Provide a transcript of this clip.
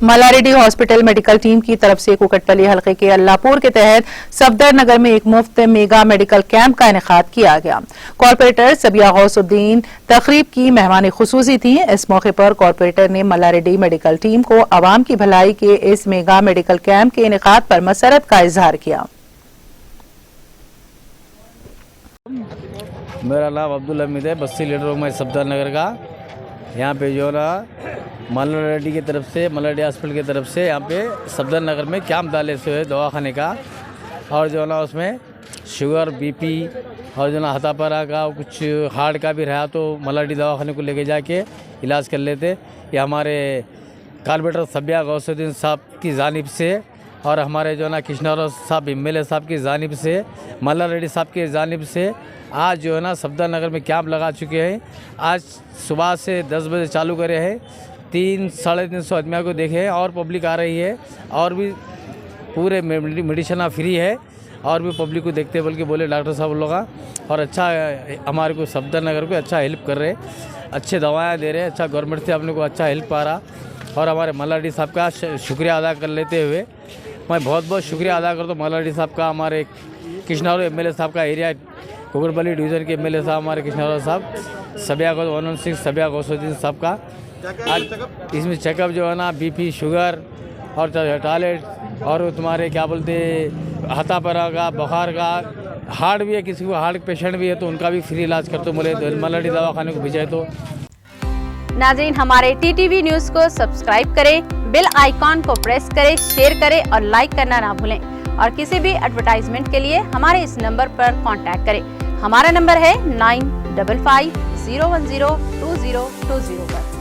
Malla Reddy hospital medical team की तरफ से कुकटपल्ली हलके के अल्लाहपुर के तहत सफदर नगर में एक मुफ्त मेगा मेडिकल कैंप का इनेकाद किया गया। कॉर्पोरेटर सबिया गौसुद्दीन तकरीब की मेहमान खुसूसी थी। इस मौके पर कॉर्पोरेटर ने मल्लारेड्डी मेडिकल टीम को अवाम की भलाई के इस मेगा मेडिकल कैंप के इनेकाद पर मसरत का इजहार किया। मेरा नाम अब्दुल हमीद है, बस्ती लीडर हूँ मैं सफदर नगर का। यहाँ पे जो ना मल्लारेड्डी की तरफ से, मल्लारेड्डी हॉस्पिटल की तरफ से यहाँ पे सफदर नगर में कैंप डाले से दवाखाने का, और जो ना उसमें शुगर, बीपी और जो ना हथापरा का, कुछ हार्ट का भी रहा तो मल्लारेड्डी दवाखाने को लेके जाके इलाज कर लेते। ये हमारे कॉर्पोरेटर सबिया गौसुद्दीन साहब की जानिब से और हमारे जो ना कृष्णाराव साहब MLA साहब की जानिब से, मल्लारेड्डी साहब की जानिब से आज जो है ना सफदर नगर में कैंप लगा चुके हैं। आज सुबह से 10 बजे चालू करे हैं। 300-350 आदमियों को देखे हैं और पब्लिक आ रही है, और भी पूरे मेडिसिन फ्री है, और भी पब्लिक को देखते बल्कि बोले डॉक्टर साहब लोग, और अच्छा हमारे को सफदर नगर को अच्छा हेल्प कर रहे, अच्छे दवाएँ दे रहे, अच्छा गवर्नमेंट से अपने को अच्छा हेल्प आ रहा। और हमारे मल्लारेड्डी साहब का शुक्रिया अदा कर लेते हुए मैं बहुत बहुत शुक्रिया अदा करता हूँ मल्लारेड्डी साहब का, हमारे कृष्णाराव MLA साहब का, एरिया कुकटपल्ली डिवीज़न के MLA साहब हमारे कृष्णाराव साहब, सबिया गौसुद्दीन साहब का। आज इसमें चेकअप जो है ना BP, शुगर और टॉयलेट और तुम्हारे क्या बोलते हथापरा का, बुखार का, हार्ट भी है, किसी को हार्ट पेशेंट भी है तो उनका भी फ्री इलाज करते बोले मल्लारेड्डी दवाखाने को भेजाए। तो नाज़रीन, हमारे TTV न्यूज़ को सब्सक्राइब करें, बेल आइकॉन को प्रेस करें, शेयर करें और लाइक करना ना भूलें। और किसी भी एडवर्टाइजमेंट के लिए हमारे इस नंबर पर कांटेक्ट करें। हमारा नंबर है 9550102020 पर।